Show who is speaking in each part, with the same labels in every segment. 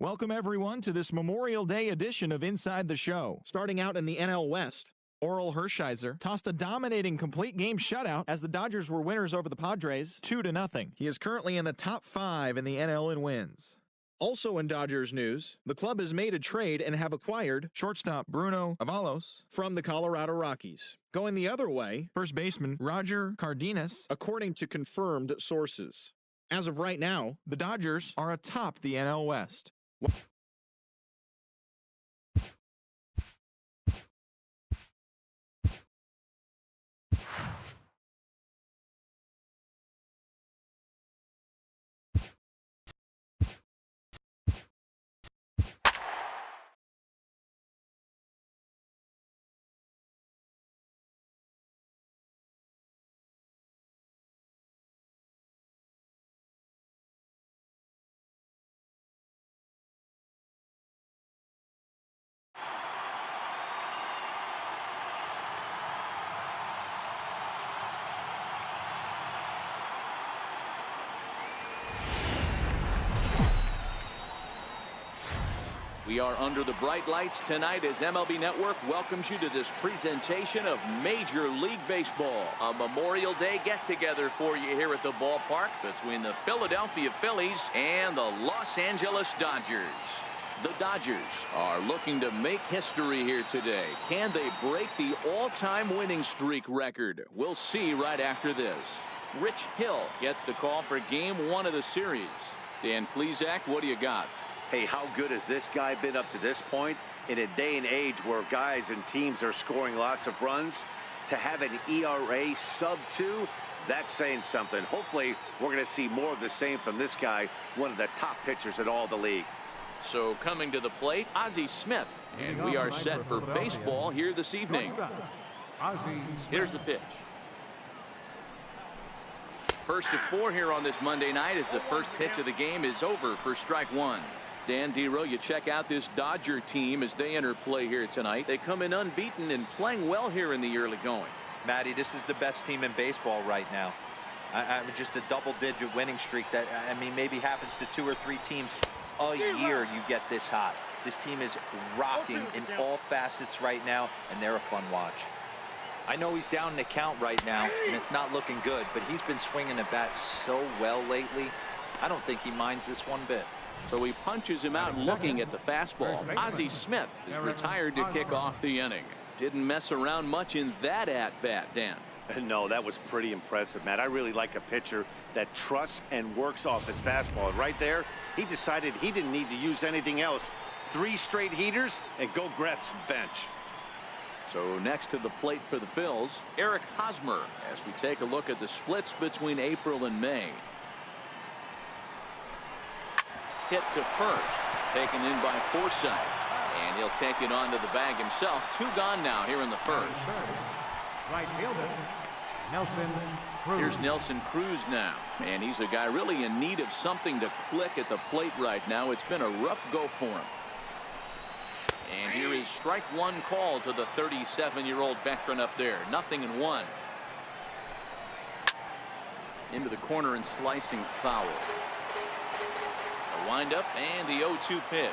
Speaker 1: Welcome, everyone, to this Memorial Day edition of Inside the Show. Starting out in the NL West, Orel Hershiser tossed a dominating complete game shutout as the Dodgers were winners over the Padres 2-0. He is currently in the top 5 in the NL in wins. Also in Dodgers news, the club has made a trade and have acquired shortstop Bruno Avalos from the Colorado Rockies. Going the other way, first baseman Roger Cardenas, according to confirmed sources. As of right now, the Dodgers are atop the NL West.
Speaker 2: We are under the bright lights tonight as MLB Network welcomes you to this presentation of Major League Baseball. A Memorial Day get-together for you here at the ballpark between the Philadelphia Phillies and the Los Angeles Dodgers. The Dodgers are looking to make history here today. Can they break the all-time winning streak record? We'll see right after this. Rich Hill gets the call for Game 1 of the series. Dan Plesac, what do you got?
Speaker 3: Hey, how good has this guy been up to this point? In a day and age where guys and teams are scoring lots of runs, to have an ERA sub-2, that's saying something. Hopefully, we're going to see more of the same from this guy, one of the top pitchers in all the league.
Speaker 2: So coming to the plate, Ozzie Smith. And we are set for baseball here this evening. Here's the pitch. First of 4 here on this Monday night as the first pitch of the game is over for strike 1. Dan Dero, you check out this Dodger team as they enter play here tonight. They come in unbeaten and playing well here in the early going.
Speaker 4: Matty, this is the best team in baseball right now. I'm just a double-digit winning streak that, I mean, maybe happens to 2 or 3 teams a year you get this hot. This team is rocking in all facets right now, and they're a fun watch. I know he's down in the count right now, and it's not looking good, but he's been swinging the bat so well lately. I don't think he minds this one bit.
Speaker 2: So he punches him out looking at the fastball. Ozzie Smith is retired to kick off the inning. Didn't mess around much in that at-bat, Dan.
Speaker 3: No, that was pretty impressive, Matt. I really like a pitcher that trusts and works off his fastball. Right there, he decided he didn't need to use anything else. 3 straight heaters and go grab some bench.
Speaker 2: So next to the plate for the Phils, Eric Hosmer, as we take a look at the splits between April and May. Hit to first, taken in by Forsythe, and he'll take it onto the bag himself. 2 gone now here in the first.
Speaker 5: Right fielder, Nelson Cruz.
Speaker 2: Here's Nelson Cruz now, and he's a guy really in need of something to click at the plate right now. It's been a rough go for him. And here is strike 1 call to the 37-year-old veteran up there. 0-1. Into the corner and slicing foul. A windup and the 0-2 pitch.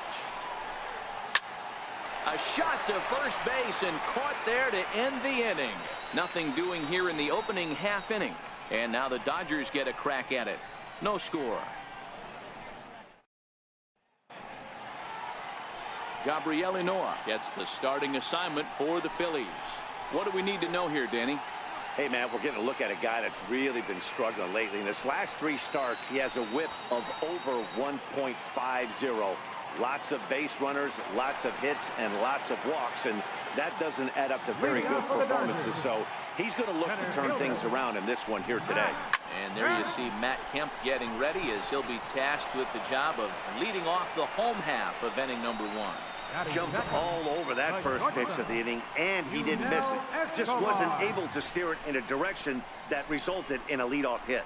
Speaker 2: A shot to first base and caught there to end the inning. Nothing doing here in the opening half inning. And now the Dodgers get a crack at it. No score. Gabriel Noah gets the starting assignment for the Phillies. What do we need to know here, Danny?
Speaker 3: Hey, man, we're getting a look at a guy that's really been struggling lately. In his last 3 starts, he has a whip of over 1.50. Lots of base runners, lots of hits, and lots of walks, and that doesn't add up to very good performances. So he's going to look to turn things around in this one here today.
Speaker 2: And there you see Matt Kemp getting ready as he'll be tasked with the job of leading off the home half of inning number 1.
Speaker 3: Jumped all over that first pitch of the inning, and he didn't miss it. Just wasn't able to steer it in a direction that resulted in a leadoff hit.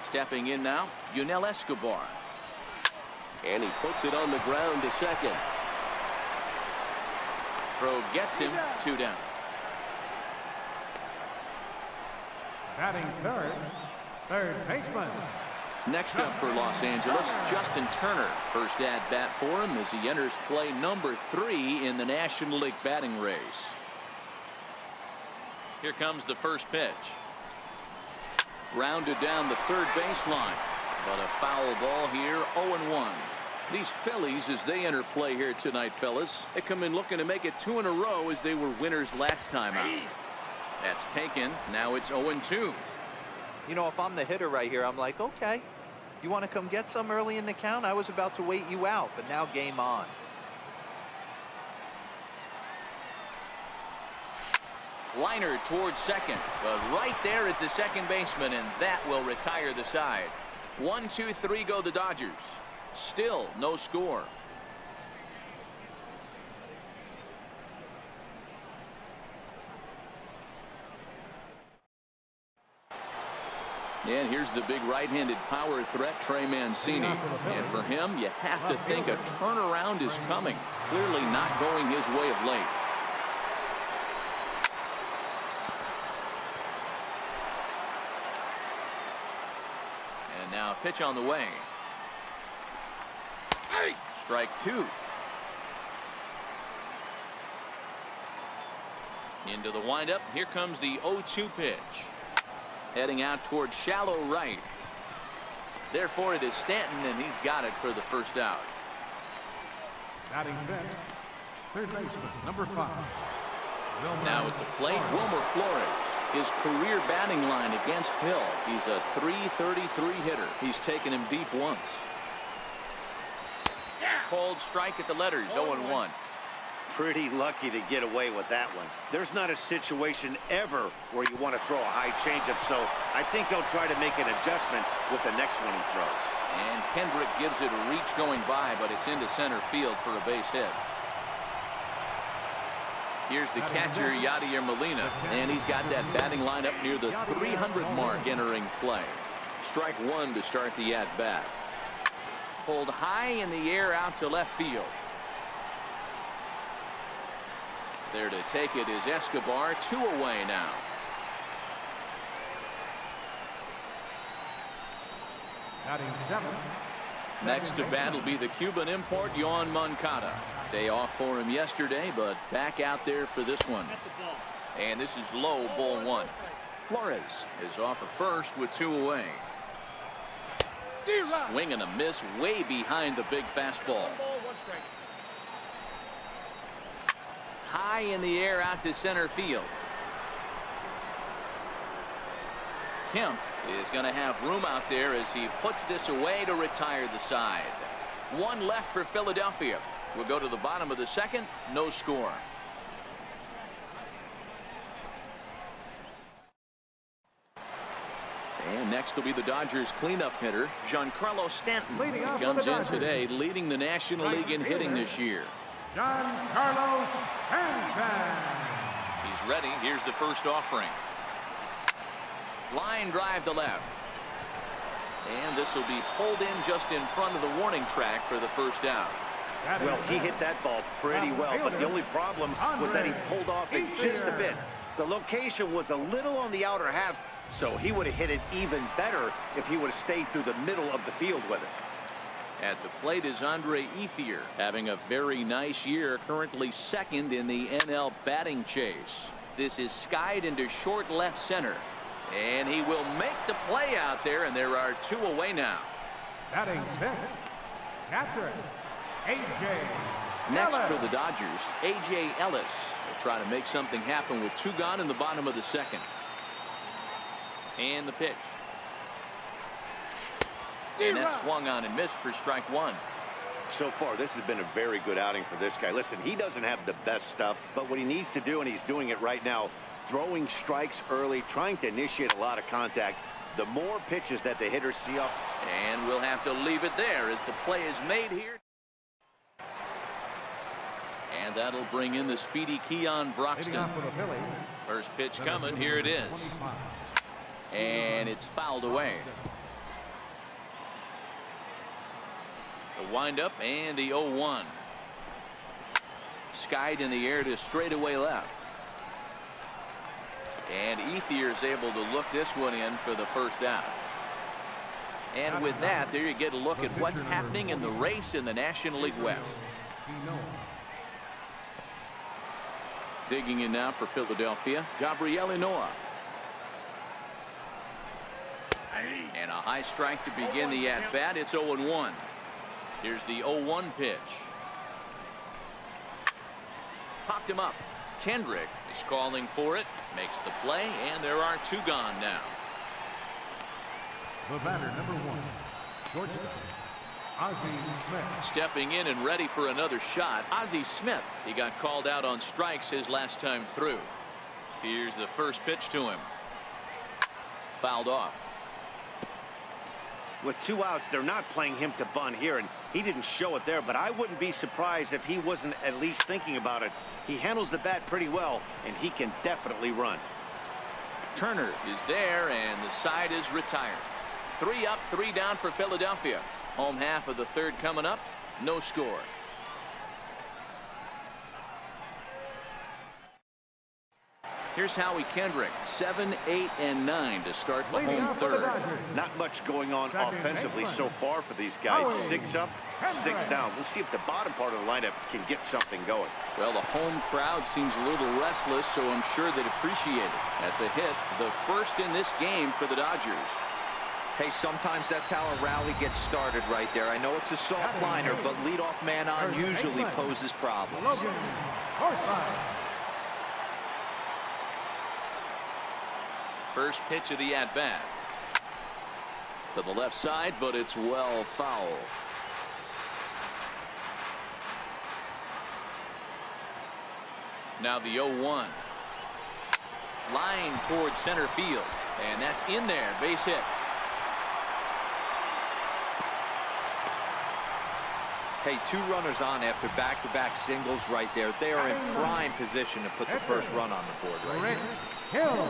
Speaker 2: Stepping in now, Yunel Escobar. And he puts it on the ground to second. Throw gets him, 2 down.
Speaker 5: Batting third, third baseman.
Speaker 2: Next up for Los Angeles, Justin Turner. First at bat for him as he enters play number 3 in the National League batting race. Here comes the first pitch. Rounded down the third baseline, but a foul ball here, 0-1. These Phillies, as they enter play here tonight, fellas, they come in looking to make it 2 in a row as they were winners last time out. That's taken. Now it's 0-2.
Speaker 4: You know, if I'm the hitter right here, I'm like, okay, you want to come get some early in the count? I was about to wait you out, but now game on.
Speaker 2: Liner towards second, but right there is the second baseman, and that will retire the side. 1, 2, 3 go the Dodgers. Still no score. And here's the big right-handed power threat, Trey Mancini. And for him, you have to think a turnaround is coming. Clearly not going his way of late. And now pitch on the way. Strike 2. Into the windup. Here comes the 0-2 pitch. Heading out towards shallow right. Therefore, it is Stanton, and he's got it for the first out.
Speaker 5: Batting fifth, third baseman, number 5.
Speaker 2: Now at the plate, Wilmer Flores. His career batting line against Hill. He's a .333 hitter. He's taken him deep once. Called strike at the letters, 0-1.
Speaker 3: Pretty lucky to get away with that one. There's not a situation ever where you want to throw a high changeup, so I think he'll try to make an adjustment with the next one he throws.
Speaker 2: And Kendrick gives it a reach going by, but it's into center field for a base hit. Here's the catcher, Yadier Molina, and he's got that batting line up near the 300 mark entering play. Strike 1 to start the at-bat. Pulled high in the air out to left field. There to take it is Escobar, 2 away now.
Speaker 5: Batting seventh.
Speaker 2: Next to bat will be the Cuban import, Yoan Moncada. Day off for him yesterday, but back out there for this one. And this is low, ball 1. Flores is off at first with 2 away. Swing and a miss way behind the big fastball. High in the air out to center field. Kemp is going to have room out there as he puts this away to retire the side. 1 left for Philadelphia. We'll go to the bottom of the second. No score. And next will be the Dodgers cleanup hitter, Giancarlo Stanton. He comes in today leading the National League in hitting this year.
Speaker 5: Giancarlo Stanton.
Speaker 2: He's ready. Here's the first offering. Line drive to left. And this will be pulled in just in front of the warning track for the first out.
Speaker 3: Well, he hit that ball pretty well, but the only problem was that he pulled off it just a bit. The location was a little on the outer half, so he would have hit it even better if he would have stayed through the middle of the field with it.
Speaker 2: At the plate is Andre Ethier, having a very nice year, currently second in the NL batting chase. This is skied into short left center, and he will make the play out there, and there are 2 away now.
Speaker 5: Batting sixth, catcher, A.J.
Speaker 2: Next
Speaker 5: Ellis.
Speaker 2: for the Dodgers, A.J. Ellis will try to make something happen with 2 gone in the bottom of the second. And the pitch. And that swung on and missed for strike 1.
Speaker 3: So far, this has been a very good outing for this guy. Listen, he doesn't have the best stuff, but what he needs to do, and he's doing it right now, throwing strikes early, trying to initiate a lot of contact. The more pitches that the hitters see up.
Speaker 2: And we'll have to leave it there as the play is made here. And that'll bring in the speedy Keon Broxton. First pitch coming. Here it is. And it's fouled away. The windup and the 0-1. Skied in the air to straightaway left. And Ethier's able to look this one in for the first out. And with that, there you get a look at what's happening in the race in the National League West. Digging in now for Philadelphia, Gabriel Noah. And a high strike to begin the at-bat. It's 0-1. Here's the 0-1 pitch. Popped him up. Kendrick is calling for it. Makes the play, and there are two gone now.
Speaker 5: The batter, number 1, shortstop, Ozzie Smith.
Speaker 2: Stepping in and ready for another shot, Ozzie Smith. He got called out on strikes his last time through. Here's the first pitch to him. Fouled off.
Speaker 3: With 2 outs, they're not playing him to bunt here, and he didn't show it there, but I wouldn't be surprised if he wasn't at least thinking about it. He handles the bat pretty well, and he can definitely run.
Speaker 2: Turner is there, and the side is retired. 3 up, 3 down for Philadelphia. Home half of the third coming up. No score. Here's Howie Kendrick, 7, 8, and 9 to start the home third.
Speaker 3: Not much going on offensively so far for these guys. 6 up, 6 down. We'll see if the bottom part of the lineup can get something going.
Speaker 2: Well, the home crowd seems a little restless, so I'm sure they'd appreciate it. That's a hit, the first in this game for the Dodgers.
Speaker 4: Hey, sometimes that's how a rally gets started right there. I know it's a soft liner, but leadoff man on usually poses problems.
Speaker 2: First pitch of the at-bat. To the left side, but it's well foul. Now the 0-1. Line towards center field. And that's in there. Base hit.
Speaker 4: Hey, 2 runners on after back-to-back singles right there. They are in prime position to put the first run on the board right here.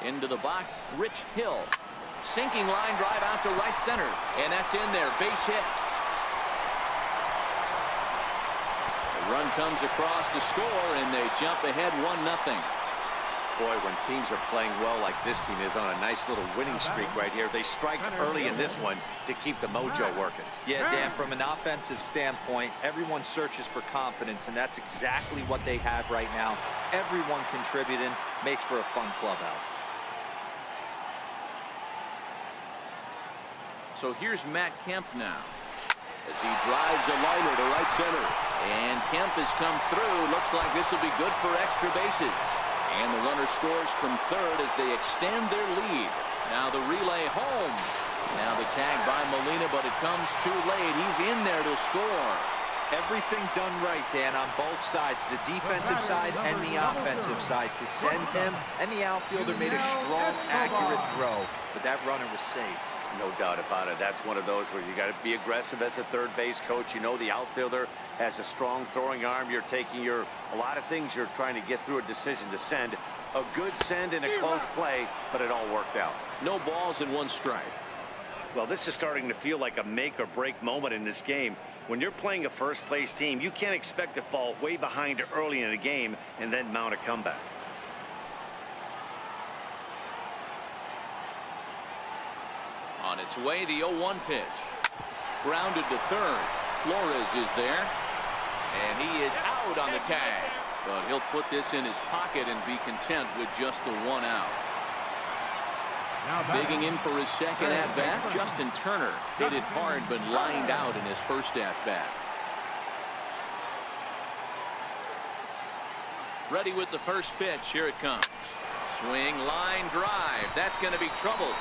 Speaker 2: Into the box, Rich Hill. Sinking line drive out to right center. And that's in there. Base hit. The run comes across to score, and they jump ahead 1-0.
Speaker 3: Boy, when teams are playing well like this team is on a nice little winning streak right here, they strike early in this one to keep the mojo working.
Speaker 4: Yeah, Dan, from an offensive standpoint, everyone searches for confidence, and that's exactly what they have right now. Everyone contributing makes for a fun clubhouse.
Speaker 2: So here's Matt Kemp now as he drives a liner to right center. And Kemp has come through. Looks like this will be good for extra bases. And the runner scores from third as they extend their lead. Now the relay home. Now the tag by Molina, but it comes too late. He's in there to score.
Speaker 4: Everything done right, Dan, on both sides, the defensive side and the offensive side. To send him and the outfielder made a strong, accurate throw, but that runner was safe.
Speaker 3: No doubt about it. That's one of those where you got to be aggressive as a third base coach. You know the outfielder has a strong throwing arm. You're taking a lot of things you're trying to get through a decision to send. A good send in a close play, but it all worked out.
Speaker 2: No balls and 1 strike.
Speaker 3: Well, this is starting to feel like a make or break moment in this game. When you're playing a first place team, you can't expect to fall way behind early in the game and then mount a comeback.
Speaker 2: On its way, the 0-1 pitch. Grounded to third. Flores is there. And he is out on the tag. But he'll put this in his pocket and be content with just the 1 out. Digging in for his second at-bat, Justin Turner. Hit it hard but lined out in his first at-bat. Ready with the first pitch. Here it comes. Swing, line, drive. That's going to be trouble.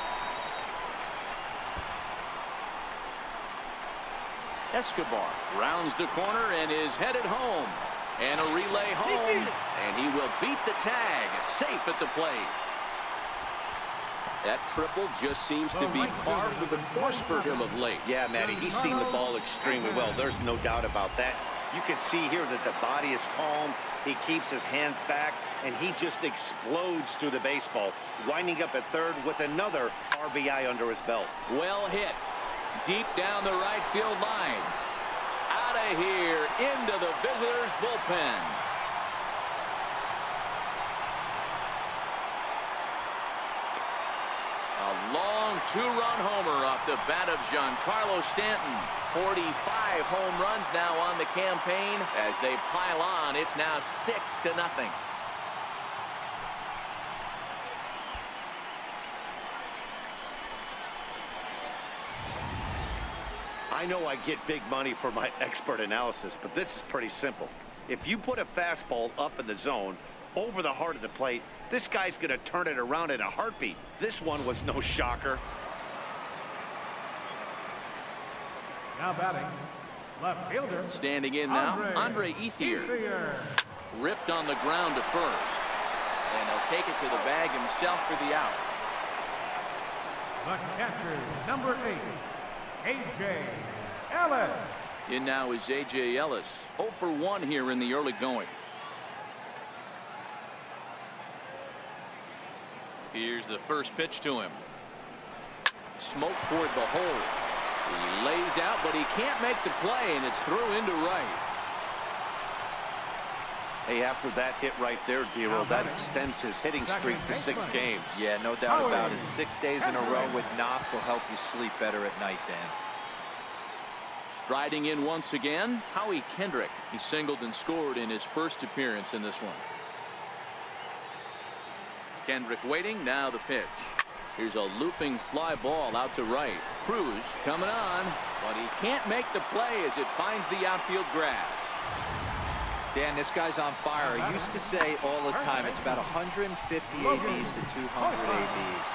Speaker 2: Escobar rounds the corner and is headed home. And a relay home. And he will beat the tag. Safe at the plate. That triple just seems to be par for the course for him of late.
Speaker 3: Yeah, Matty, he's seen the ball extremely well. There's no doubt about that. You can see here that the body is calm. He keeps his hands back, and he just explodes through the baseball, winding up at third with another RBI under his belt.
Speaker 2: Well hit. Deep down the right field line. out of here into the visitors' bullpen. A long two-run homer off the bat of Giancarlo Stanton. 45 home runs now on the campaign. As they pile on, it's now 6-0.
Speaker 3: I know I get big money for my expert analysis, but this is pretty simple. If you put a fastball up in the zone over the heart of the plate, this guy's going to turn it around in a heartbeat. This one was no shocker.
Speaker 5: Now batting, left fielder.
Speaker 2: Standing in now, Andre Ethier. Ripped on the ground to first. And he'll take it to the bag himself for the out.
Speaker 5: The catcher, number 8, A.J. Ellis.
Speaker 2: In now is A.J. Ellis. 0 for 1 here in the early going. Here's the first pitch to him. Smoke toward the hole. He lays out, but he can't make the play, and it's through into right.
Speaker 3: Hey, after that hit right there, Dero, that extends his hitting streak to 6 games.
Speaker 4: Yeah, no doubt about it. 6 days in a row with knocks will help you sleep better at night, Dan.
Speaker 2: Striding in once again, Howie Kendrick. He singled and scored in his first appearance in this one. Kendrick waiting, now the pitch. Here's a looping fly ball out to right. Cruz coming on, but he can't make the play as it finds the outfield grass.
Speaker 4: Dan, this guy's on fire. I used to say all the time, it's about 150 ABs to 200 ABs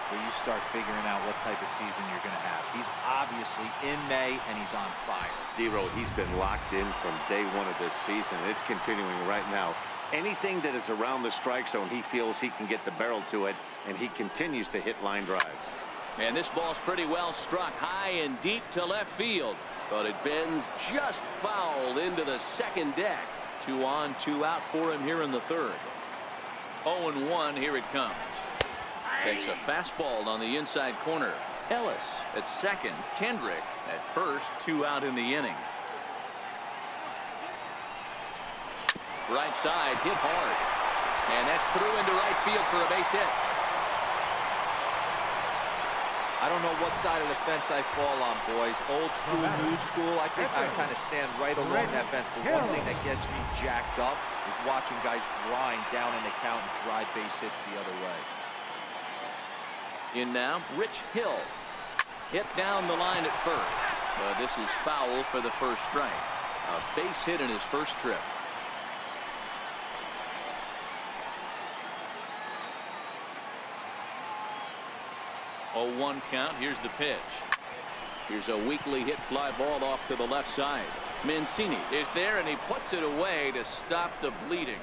Speaker 4: where you start figuring out what type of season you're going to have. He's obviously in May, and he's on fire.
Speaker 3: Dero, he's been locked in from day one of this season. It's continuing right now. Anything that is around the strike zone, he feels he can get the barrel to it, and he continues to hit line drives.
Speaker 2: And this ball's pretty well struck high and deep to left field, but it bends just foul into the second deck. 2 on, 2 out for him here in the third. 0-1, here it comes. Takes a fastball on the inside corner. Ellis at second, Kendrick at first. 2 out in the inning. Right side, hit hard, and that's through into right field for a base hit.
Speaker 4: I don't know what side of the fence I fall on, boys. Old school, new school. I think I kind of stand right along that fence. But one thing that gets me jacked up is watching guys grind down in the count and drive base hits the other way.
Speaker 2: In now, Rich Hill. Hit down the line at first, but this is foul for the first strike. A base hit in his first trip. Oh, 1 count. Here's the pitch. Here's a weakly hit fly ball off to the left side. Mancini is there, and he puts it away to stop the bleeding.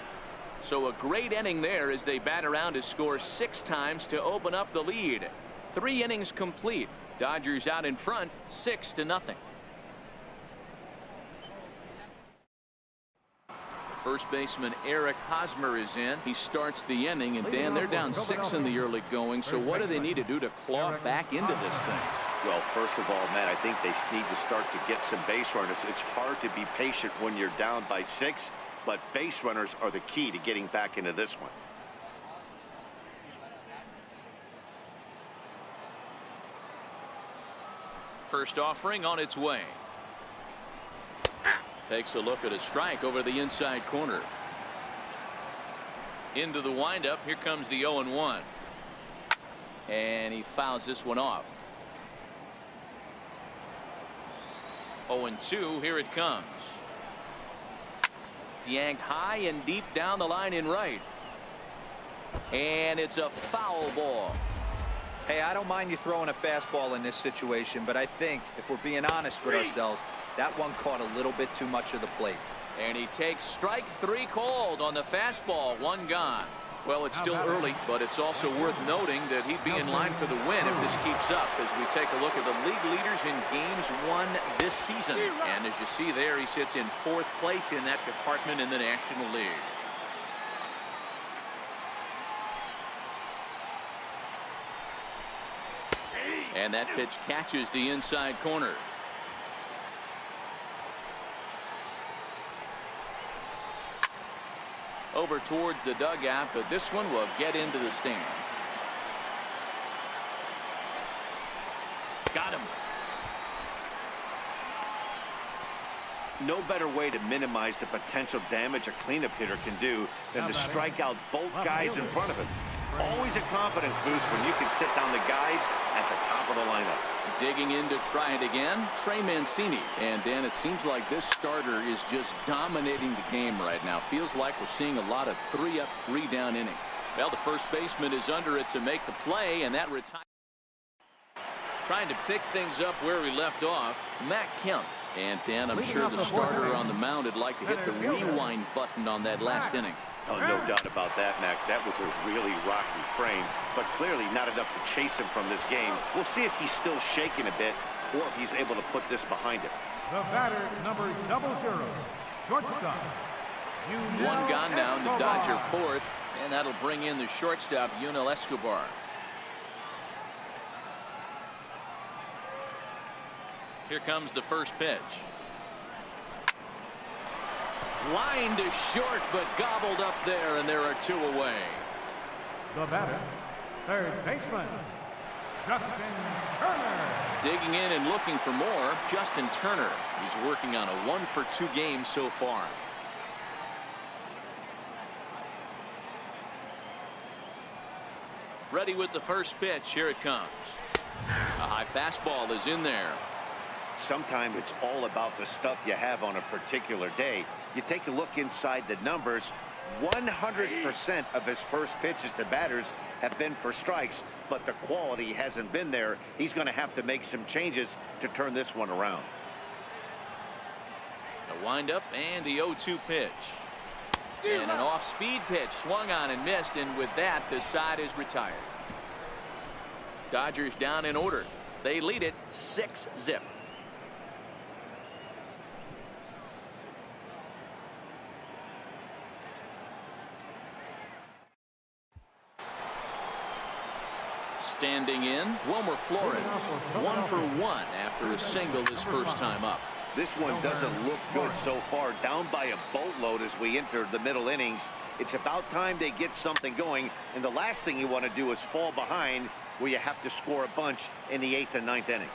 Speaker 2: So a great inning there as they bat around to score 6 times to open up the lead. 3 innings complete. Dodgers out in front, 6-0. First baseman Eric Hosmer is in. He starts the inning, and Dan, they're down 6 in the early going. So what do they need to do to claw back into this thing?
Speaker 3: Well, first of all, Matt, I think they need to start to get some base runners. It's hard to be patient when you're down by 6, but base runners are the key to getting back into this one.
Speaker 2: First offering on its way. Takes a look at a strike over the inside corner. Into the windup. Here comes the 0-1. And he fouls this one off. 0-2. Here it comes. Yanked high and deep down the line in right. And it's a foul ball.
Speaker 4: Hey, I don't mind you throwing a fastball in this situation, but I think if we're being honest with ourselves, that one caught a little bit too much of the plate.
Speaker 2: And he takes strike 3 called on the fastball. 1 gone. Well, it's still early, but it's also worth noting that he'd be in line for the win if this keeps up as we take a look at the league leaders in games won this season. And as you see there, he sits in 4th place in that department in the National League. And that pitch catches the inside corner. over towards the dugout, but this one will get into the stands. Got him.
Speaker 3: No better way to minimize the potential damage a cleanup hitter can do than to strike out both guys in front of him. Always a confidence boost when you can sit down the guys at the top of the lineup.
Speaker 2: Digging in to try it again, Trey Mancini. And Dan, it seems like this starter is just dominating the game right now. Feels like we're seeing a lot of 3-up, 3-down innings. Well, the first baseman is under it to make the play, and that retires. Trying to pick things up where we left off, Matt Kemp. And Dan, I'm sure the starter on the mound would like to hit the rewind button on that last inning.
Speaker 3: Oh, no doubt about that, Mac. That was a really rocky frame, but clearly not enough to chase him from this game. We'll see if he's still shaking a bit or if he's able to put this behind him.
Speaker 5: The batter, number 00, shortstop.
Speaker 2: One gone now in the Dodger fourth, and that'll bring in the shortstop, Yunel Escobar. Here comes the first pitch. Line to short, but gobbled up there, and there are 2 away.
Speaker 5: The batter, third baseman, Justin Turner.
Speaker 2: Digging in and looking for more, Justin Turner. He's working on a 1-for-2 game so far. Ready with the first pitch. Here it comes. A high fastball is in there.
Speaker 3: Sometimes it's all about the stuff you have on a particular day. You take a look inside the numbers. 100% of his first pitches to batters have been for strikes, but the quality hasn't been there. He's going to have to make some changes to turn this one around.
Speaker 2: A windup and the 0-2 pitch. And an off-speed pitch swung on and missed, and with that, the side is retired. Dodgers down in order. They lead it 6-0. Standing in, Wilmer Flores, 1-for-1 after a single his first time up.
Speaker 3: This one doesn't look good so far. Down by a boatload as we enter the middle innings. It's about time they get something going, and the last thing you want to do is fall behind where you have to score a bunch in the 8th and 9th inning.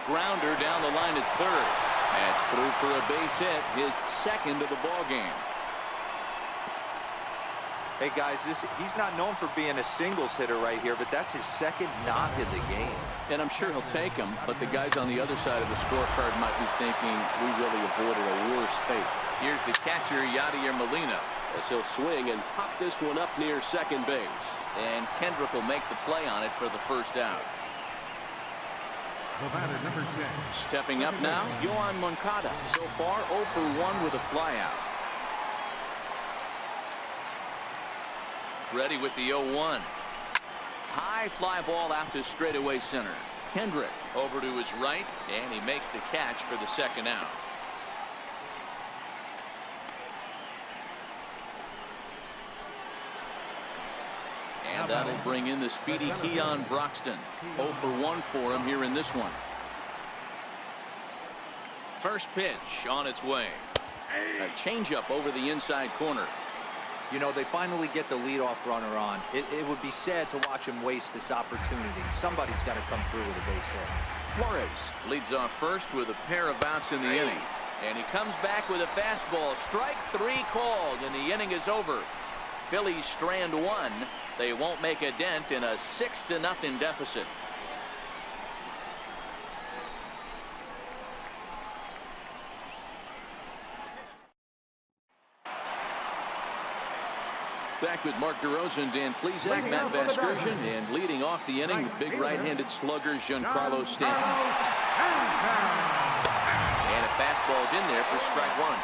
Speaker 2: Grounder down the line at third. That's through for a base hit, his second of the ball game.
Speaker 4: Hey guys, he's not known for being a singles hitter right here, but that's his second knock in the game.
Speaker 2: And I'm sure he'll take him, but the guys on the other side of the scorecard might be thinking we really avoided a worse fate. Here's the catcher, Yadier Molina, as he'll swing and pop this one up near second base. And Kendrick will make the play on it for the first out.
Speaker 5: The batter, number 6.
Speaker 2: Stepping up now, Yohan Moncada. So far, 0-for-1 with a flyout. Ready with the 0-1. High fly ball out to straightaway center. Kendrick over to his right, and he makes the catch for the second out. And that'll bring in the speedy Keon Broxton. 0-for-1 for him here in this one. First pitch on its way. A changeup over the inside corner.
Speaker 4: You know, they finally get the leadoff runner on. It would be sad to watch him waste this opportunity. Somebody's got to come through with a base hit.
Speaker 2: Flores leads off first with a pair of outs in the inning. And he comes back with a fastball. Strike 3 called, and the inning is over. Phillies strand 1. They won't make a dent in a 6-0 deficit. Back with Mark DeRosa and Dan Plesac, Matt Vasgersian, and leading off the inning with big right-handed slugger Giancarlo Stanton. And a fastball's in there for strike 1.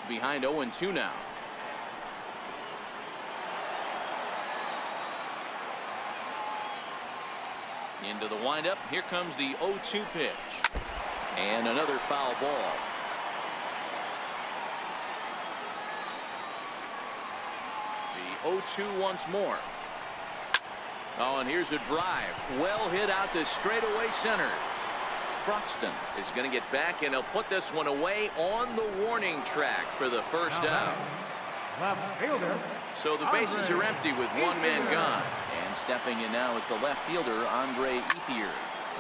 Speaker 2: Behind 0-2 now. Into the windup. Here comes the 0-2 pitch. And another foul ball. The 0-2 once more. Oh, and here's a drive. Well hit out to straightaway center. Buxton is going to get back, and he'll put this one away on the warning track for the first out.
Speaker 5: Left fielder.
Speaker 2: So the bases are empty with one man gone. And stepping in now is the left fielder, ep53.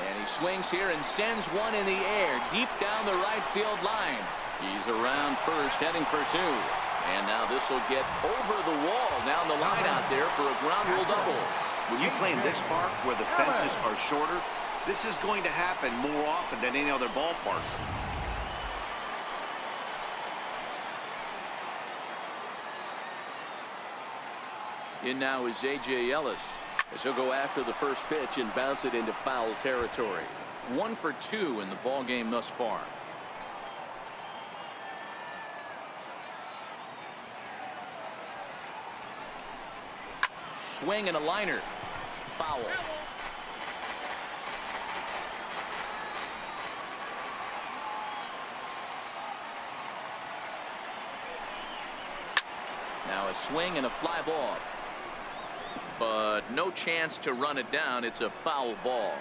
Speaker 2: And he swings here and sends one in the air deep down the right field line. He's around first, heading for two. And now this will get over the wall down the line out there for a ground rule double.
Speaker 3: When you play in this park where the fences are shorter, this is going to happen more often than any other ballparks.
Speaker 2: In now is A.J. Ellis, as he'll go after the first pitch and bounce it into foul territory. 1 for 2 in the ball game thus far. Swing and a liner. Foul. Now a swing and a fly ball. But no chance to run it down. It's a foul ball.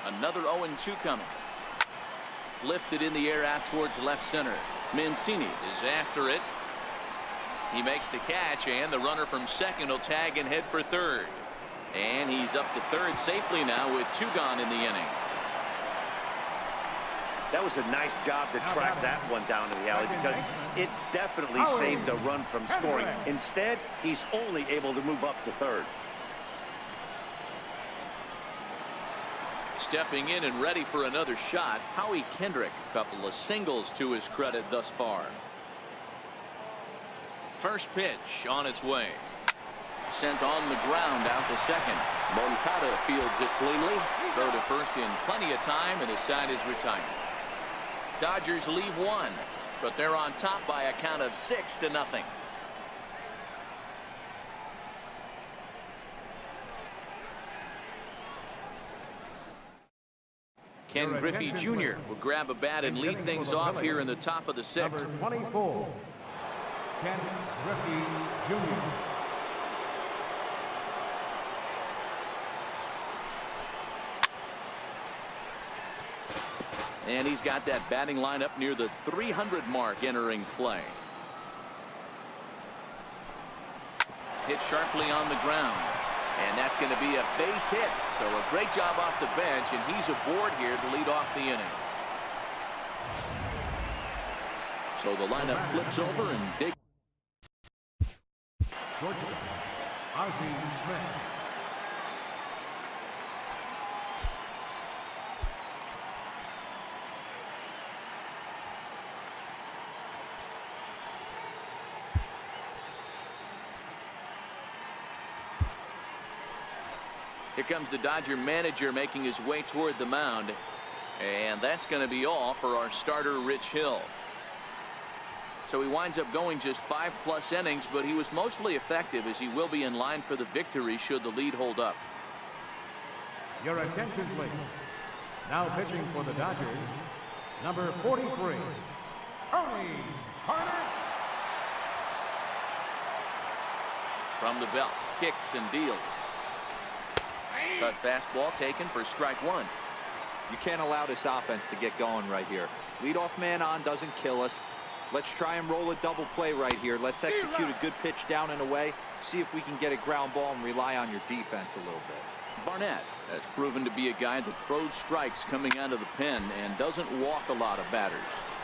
Speaker 2: Another 0-2 coming. Lifted in the air out towards left center. Mancini is after it. He makes the catch, and the runner from second will tag and head for third. And he's up to third safely now with 2 gone in the inning.
Speaker 3: That was a nice job to track that one down to the alley, because it definitely saved the run from scoring. Instead, he's only able to move up to third.
Speaker 2: Stepping in and ready for another shot, Howie Kendrick. A couple of singles to his credit thus far. First pitch on its way. Sent on the ground out to second. Moncada fields it cleanly. Throw to first in plenty of time, and his side is retired. Dodgers leave one, but they're on top by a count of 6-0. Ken Griffey Jr. will grab a bat and lead things off here in the top of the 6th.
Speaker 5: Number 24, Ken Griffey Jr.
Speaker 2: And he's got that batting lineup near the 300 mark entering play. Hit sharply on the ground. And that's going to be a base hit. So a great job off the bench, and he's aboard here to lead off the inning. So the lineup flips over, and big.
Speaker 5: Georgia, Ozzie Smith.
Speaker 2: Here comes the Dodger manager making his way toward the mound. And that's going to be all for our starter, Rich Hill. So he winds up going just 5+ innings, but he was mostly effective, as he will be in line for the victory should the lead hold up.
Speaker 5: Your attention, please. Now pitching for the Dodgers, number 43, Ernie Carter.
Speaker 2: From the belt, kicks and deals. Cut fastball taken for strike 1.
Speaker 4: You can't allow this offense to get going right here. Leadoff man on doesn't kill us. Let's try and roll a double play right here. Let's execute a good pitch down and away. See if we can get a ground ball and rely on your defense a little bit.
Speaker 2: Barnett has proven to be a guy that throws strikes coming out of the pen and doesn't walk a lot of batters.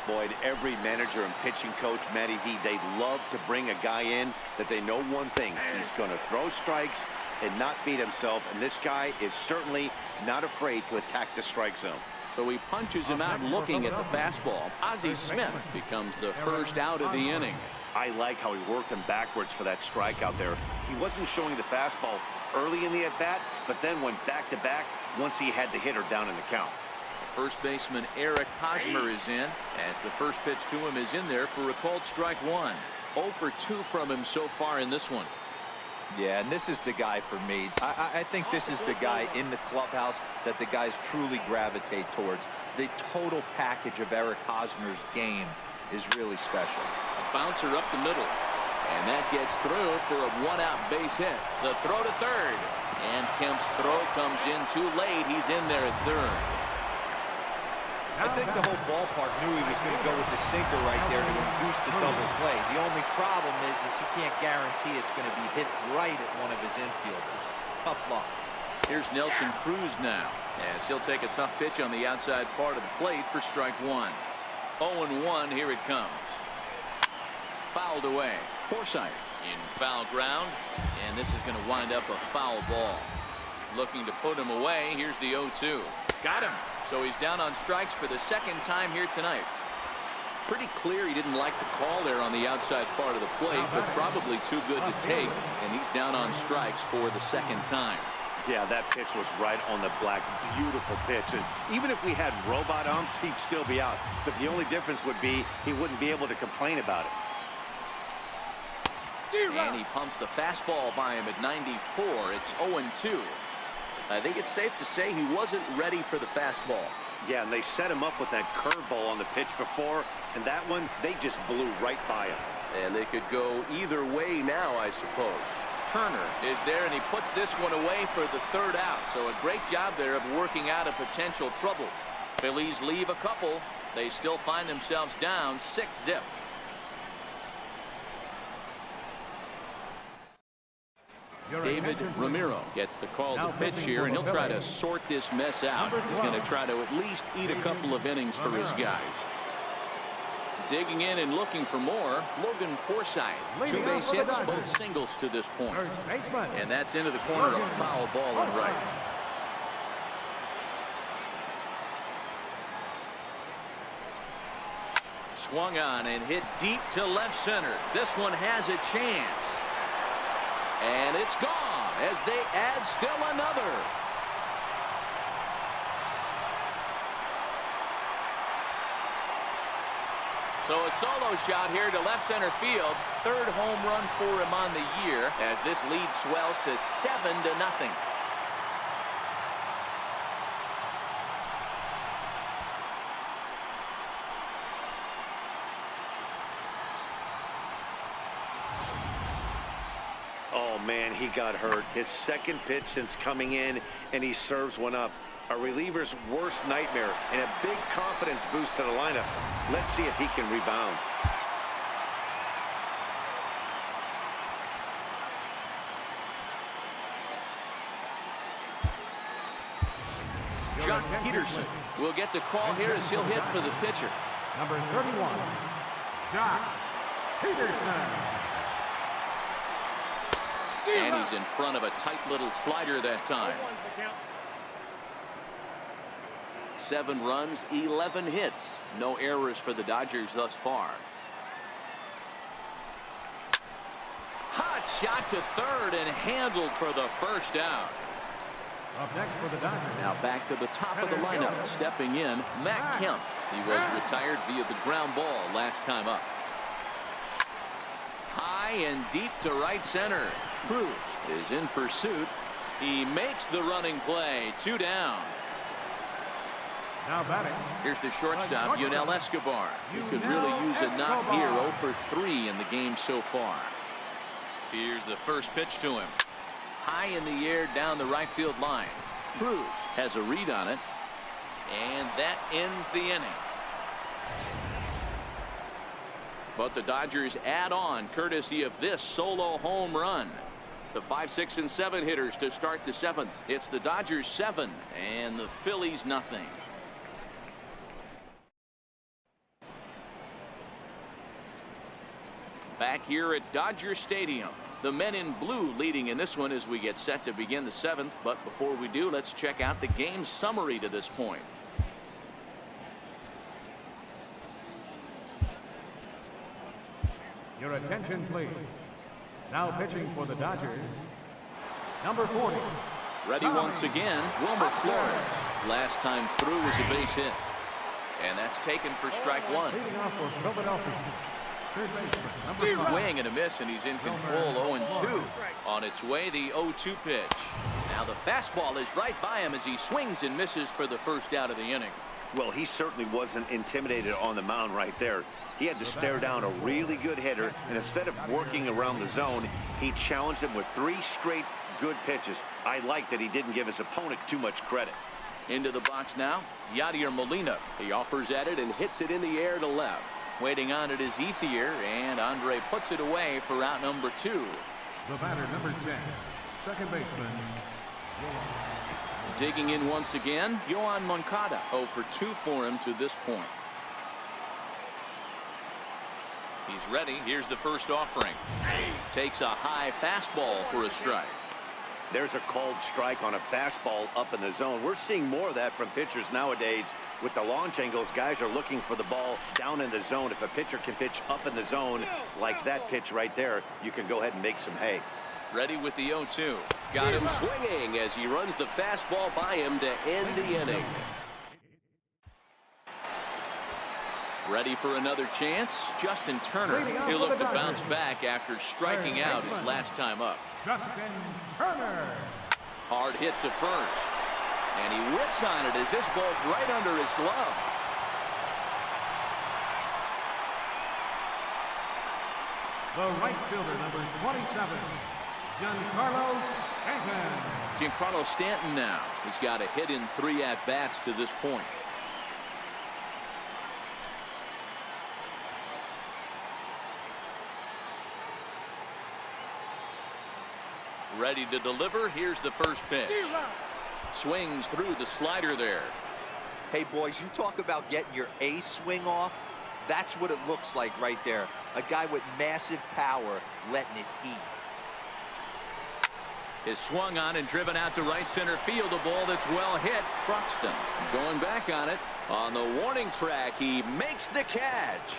Speaker 3: Boyd, every manager and pitching coach, Matty V, they love to bring a guy in that they know one thing. He's going to throw strikes and not beat himself, and this guy is certainly not afraid to attack the strike zone.
Speaker 2: So he punches him out looking at the fastball. Ozzie Smith becomes the first out of the inning.
Speaker 3: I like how he worked him backwards for that strikeout there. He wasn't showing the fastball early in the at-bat, but then went back-to-back once he had the hitter down in the count.
Speaker 2: First baseman Eric Hosmer is in, as the first pitch to him is in there for a called strike 1. 0 for 2 from him so far in this one.
Speaker 4: Yeah, and this is the guy for me. I think this is the guy in the clubhouse that the guys truly gravitate towards. The total package of Eric Hosmer's game is really special.
Speaker 2: A bouncer up the middle. And that gets through for a one-out base hit. The throw to third. And Kemp's throw comes in too late. He's in there at third.
Speaker 4: I think the whole ballpark knew he was going to go with the sinker right there to induce the double play. The only problem is he can't guarantee it's going to be hit right at one of his infielders. Tough luck.
Speaker 2: Here's Nelson Cruz now, as he'll take a tough pitch on the outside part of the plate for strike one. 0-1, here it comes. Fouled away. Forsythe in foul ground, and this is going to wind up a foul ball. Looking to put him away. Here's the 0-2. Got him. So he's down on strikes for the second time here tonight. Pretty clear he didn't like the call there on the outside part of the plate, but probably too good to take, and he's down on strikes for the second time.
Speaker 3: Yeah, that pitch was right on the black. Beautiful pitch. And even if we had robot umps, he'd still be out. But the only difference would be he wouldn't be able to complain about it.
Speaker 2: And he pumps the fastball by him at 94. It's 0-2. I think it's safe to say he wasn't ready for the fastball.
Speaker 3: Yeah, and they set him up with that curveball on the pitch before, and that one, they just blew right by him.
Speaker 2: And they could go either way now, I suppose. Turner is there, and he puts this one away for the third out. So a great job there of working out a potential trouble. Phillies leave a couple. They still find themselves down 6-zip. David Ramiro gets the call to pitch here, and he'll try to sort this mess out. He's going to try to at least eat a couple of innings for his guys. Digging in and looking for more, Logan Forsythe. 2 base hits, both singles to this point. And that's into the corner, a foul ball and right. Swung on and hit deep to left center. This one has a chance. And it's gone as they add still another. So a solo shot here to left center field. Third home run for him on the year as this lead swells to 7-0.
Speaker 3: Oh, man, he got hurt. His second pitch since coming in, and he serves one up. A reliever's worst nightmare and a big confidence boost to the lineup. Let's see if he can rebound.
Speaker 2: Jock Peterson will get the call here as he'll hit for the pitcher.
Speaker 5: Number 31, Jock Peterson.
Speaker 2: And he's in front of a tight little slider that time. 7 runs, 11 hits. No errors for the Dodgers thus far. Hot shot to third and handled for the first out.
Speaker 5: Up next for the Dodgers.
Speaker 2: Now back to the top of the lineup. Stepping in, Matt Kemp. He was retired via the ground ball last time up. High and deep to right center. Cruz is in pursuit. He makes the running play. 2 down.
Speaker 5: Now batting.
Speaker 2: Here's the shortstop, Yunel Escobar. He could really use a knock here. 0 for 3 in the game so far. Here's the first pitch to him. High in the air down the right field line. Cruz has a read on it. And that ends the inning. But the Dodgers add on courtesy of this solo home run. The 5, 6, and 7 hitters to start the 7th. It's the Dodgers 7 and the Phillies nothing. Back here at Dodger Stadium, the men in blue leading in this one as we get set to begin the 7th. But before we do, let's check out the game summary to this point.
Speaker 5: Your attention, please. Now pitching for the Dodgers, number 40.
Speaker 2: Ready once again, Wilmer Flores. Last time through was a base hit. And that's taken for strike 1.
Speaker 5: Leading off for Philadelphia, third baseman, number 5.
Speaker 2: Swing and a miss, and he's in control. 0-2. On its way, the 0-2 pitch. Now the fastball is right by him as he swings and misses for the first out of the inning.
Speaker 3: Well, he certainly wasn't intimidated on the mound right there. He had to stare down a really good hitter, and instead of working around the zone, he challenged him with 3 straight good pitches. I like that he didn't give his opponent too much credit.
Speaker 2: Into the box now, Yadier Molina. He offers at it and hits it in the air to left. Waiting on it is Ethier, and Andre puts it away for out number 2.
Speaker 5: The batter, number 10, second baseman.
Speaker 2: Digging in once again, Yohan Moncada. 0 for 2 for him to this point. He's ready. Here's the first offering. Takes a high fastball for a strike.
Speaker 3: There's a called strike on a fastball up in the zone. We're seeing more of that from pitchers nowadays. With the launch angles, guys are looking for the ball down in the zone. If a pitcher can pitch up in the zone like that pitch right there, you can go ahead and make some hay.
Speaker 2: Ready with the 0-2. Got him swinging as he runs the fastball by him to end the inning. Ready for another chance. Justin Turner. He'll look to bounce back after striking out his last time up.
Speaker 5: Justin Turner.
Speaker 2: Hard hit to first. And he whips on it as this ball's right under his glove.
Speaker 5: The right fielder, number 27, Giancarlo Stanton.
Speaker 2: Giancarlo Stanton now has got a hit in 3 at-bats to this point. Ready to deliver. Here's the first pitch. Swings through the slider there.
Speaker 4: Hey, boys, you talk about getting your A swing off. That's what it looks like right there. A guy with massive power letting it eat.
Speaker 2: Is swung on and driven out to right center field. A ball that's well hit. Broxton going back on it. On the warning track, he makes the catch.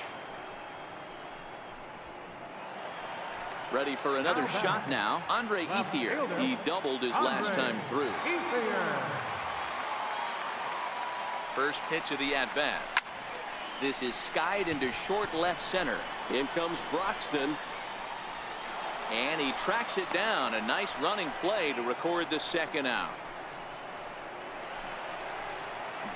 Speaker 2: Ready for another shot now. Andre Ethier. He doubled his last time through. First pitch of the at-bat. This is skied into short left center. In comes Broxton. And he tracks it down. A nice running play to record the second out.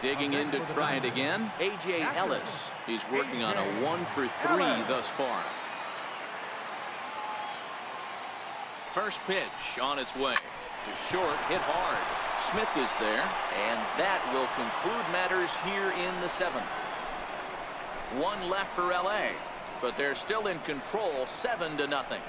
Speaker 2: Digging in to try it again. A.J. Ellis. He's working on a 1 for 3 thus far. First pitch on its way. To short, hit hard. Smith is there, and that will conclude matters here in the 7th. 1 left for LA, but they're still in control, 7-0.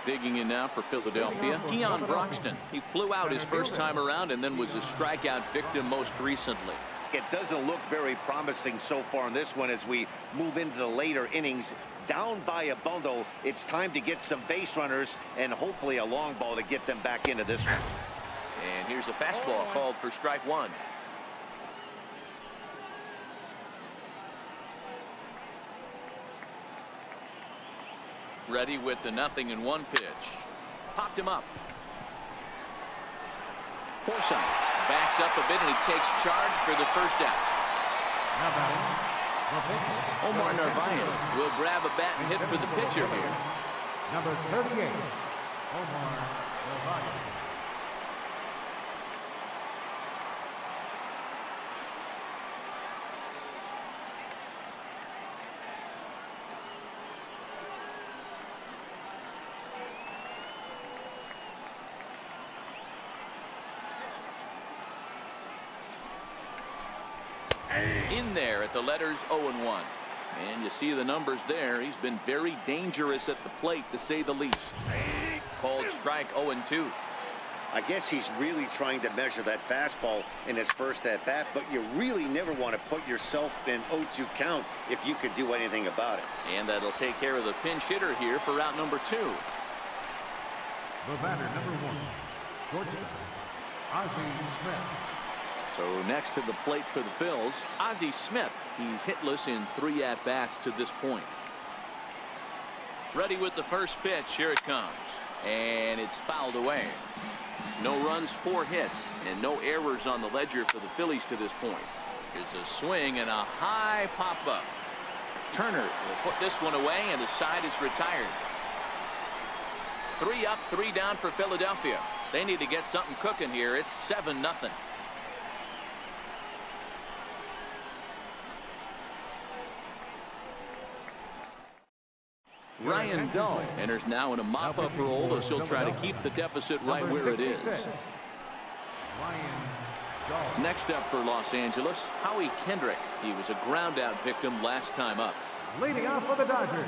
Speaker 2: Digging in now for Philadelphia, Keon Broxton. He flew out his first time around and then was a strikeout victim most recently.
Speaker 3: It doesn't look very promising so far in this one as we move into the later innings. Down by a bundle, it's time to get some base runners and hopefully a long ball to get them back into this one.
Speaker 2: And here's a fastball called for strike 1. Ready with the 0-1 pitch. Popped him up. Porson backs up a bit and he takes charge for the first out. Omar Narvaez will grab a bat and hit for the pitcher here.
Speaker 5: Number 38, Omar Narvaez.
Speaker 2: In there at the letters 0-1. And you see the numbers there. He's been very dangerous at the plate, to say the least. Called strike 0-2.
Speaker 3: I guess he's really trying to measure that fastball in his first at-bat, but you really never want to put yourself in 0-2 count if you could do anything about it.
Speaker 2: And that'll take care of the pinch hitter here for route number 2.
Speaker 5: The batter, number 1, shortstop, Ozzie Smith.
Speaker 2: So next to the plate for the Phils, Ozzie Smith. He's hitless in 3 at-bats to this point. Ready with the first pitch. Here it comes. And it's fouled away. No runs, 4 hits, and no errors on the ledger for the Phillies to this point. Here's a swing and a high pop-up. Turner will put this one away, and the side is retired. 3 up, 3 down for Philadelphia. They need to get something cooking here. It's 7-0. Ryan Dull enters now in a mop-up role as he'll try to keep the deficit right where it is. Next up for Los Angeles, Howie Kendrick. He was a ground-out victim last time up.
Speaker 5: Leading off for the Dodgers,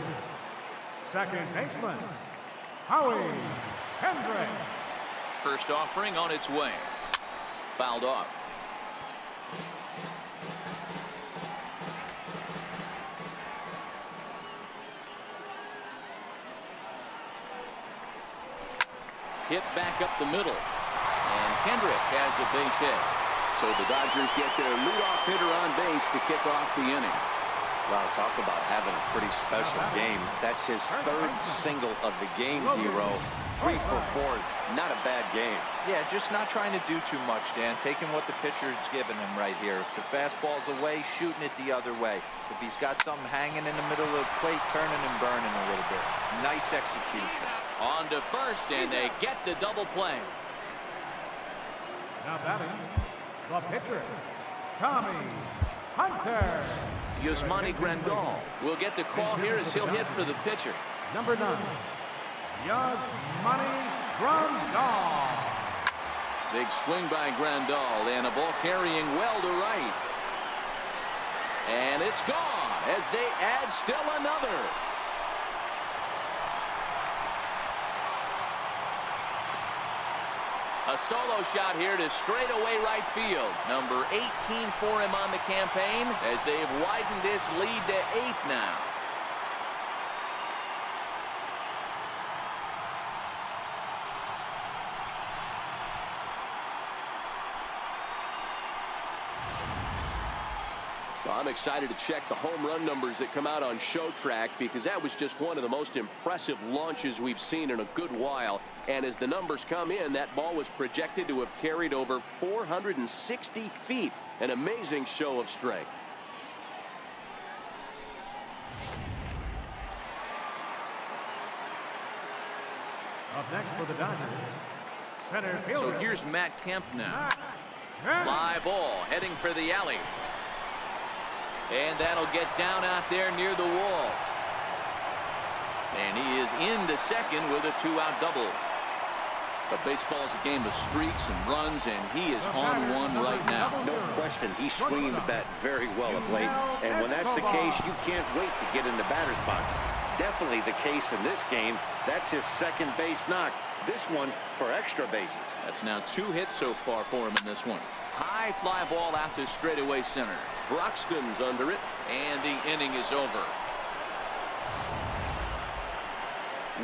Speaker 5: second baseman, Howie Kendrick.
Speaker 2: First offering on its way. Fouled off. Hit back up the middle. And Kendrick has a base hit. So the Dodgers get their leadoff hitter on base to kick off the inning.
Speaker 3: Wow, talk about having a pretty special game. That's his 3rd single of the game, D-Row. 3 for 4. Not a bad game.
Speaker 4: Yeah, just not trying to do too much, Dan. Taking what the pitcher's giving him right here. If the fastball's away, shooting it the other way. If he's got something hanging in the middle of the plate, turning and burning a little bit. Nice execution.
Speaker 2: On to first, and they get the double play.
Speaker 5: Now batting, the pitcher, Tommy Hunter.
Speaker 2: Yasmani Grandal will get the call here as he'll hit for the pitcher.
Speaker 5: Number 9, Yasmani Grandal.
Speaker 2: Big swing by Grandal, and a ball carrying well to right. And it's gone as they add still another. A solo shot here to straightaway right field. Number 18 for him on the campaign as they've widened this lead to 8 now.
Speaker 6: Well, I'm excited to check the home run numbers that come out on Show Track, because that was just one of the most impressive launches we've seen in a good while. And as the numbers come in, that ball was projected to have carried over 460 feet. An amazing show of strength.
Speaker 5: Up next for the Dodgers, center fielder.
Speaker 2: So here's Matt Kemp now. Fly ball heading for the alley. And that'll get down out there near the wall. And he is into second with a 2-out double. But baseball's a game of streaks and runs, and he is on one right now.
Speaker 3: No question, he's swinging the bat very well of late. And when that's the case, you can't wait to get in the batter's box. Definitely the case in this game. That's his second base knock. This one for extra bases.
Speaker 2: That's now 2 hits so far for him in this one. High fly ball out to straightaway center. Broxton's under it, and the inning is over.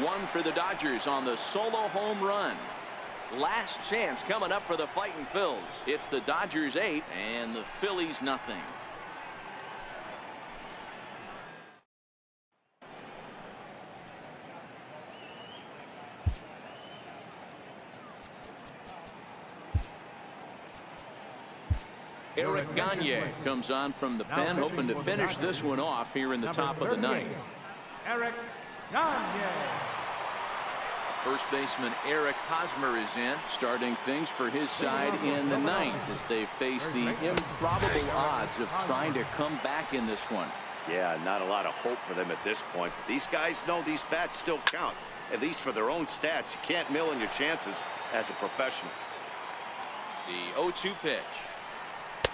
Speaker 2: 1 for the Dodgers on the solo home run. Last chance coming up for the Fightin' Phils. It's the Dodgers 8 and the Phillies nothing. Eric Gagne comes on from the pen, hoping to finish this one off here in the top of the 9th.
Speaker 5: Eric Gagne.
Speaker 2: First baseman Eric Hosmer is in, starting things for his side in the 9th as they face the improbable odds of trying to come back in this one.
Speaker 3: Yeah, not a lot of hope for them at this point. But these guys know these bats still count, at least for their own stats. You can't mill in your chances as a professional.
Speaker 2: The 0-2 pitch.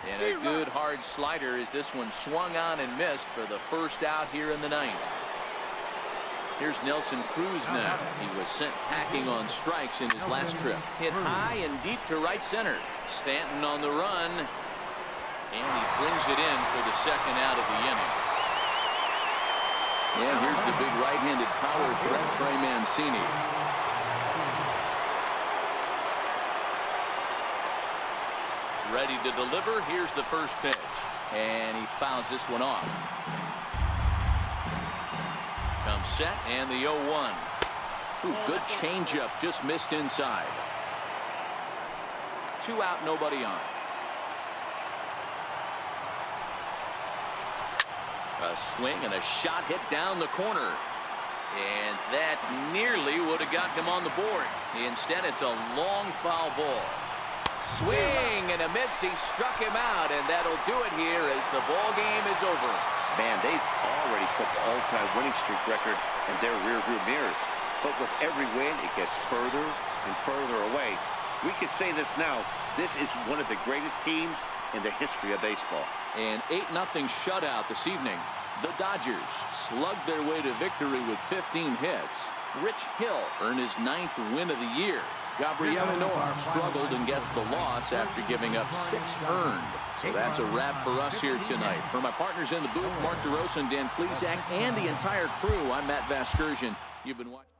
Speaker 2: And a good hard slider as this one swung on and missed for the first out here in the 9th. Here's Nelson Cruz now. He was sent packing on strikes in his last trip. Hit high and deep to right center. Stanton on the run. And he brings it in for the second out of the inning. And here's the big right-handed power threat, Trey Mancini. Ready to deliver. Here's the first pitch. And he fouls this one off. Comes set, and the 0-1. Ooh, good changeup, just missed inside. 2 out, nobody on. A swing and a shot hit down the corner. And that nearly would have gotten him on the board. Instead, it's a long foul ball. Swing and a miss. He struck him out, and that'll do it here as the ball game is over.
Speaker 3: Man, they've already put the all-time winning streak record in their rearview mirrors. But with every win, it gets further and further away. We could say this now. This is one of the greatest teams in the history of baseball.
Speaker 2: An 8-0 shutout this evening. The Dodgers slugged their way to victory with 15 hits. Rich Hill earned his 9th win of the year. Gabriel Noah struggled and gets the loss after giving up 6 earned. So that's a wrap for us here tonight. For my partners in the booth, Mark DeRosa and Dan Plesac, and the entire crew, I'm Matt Vasgersian. You've been watching.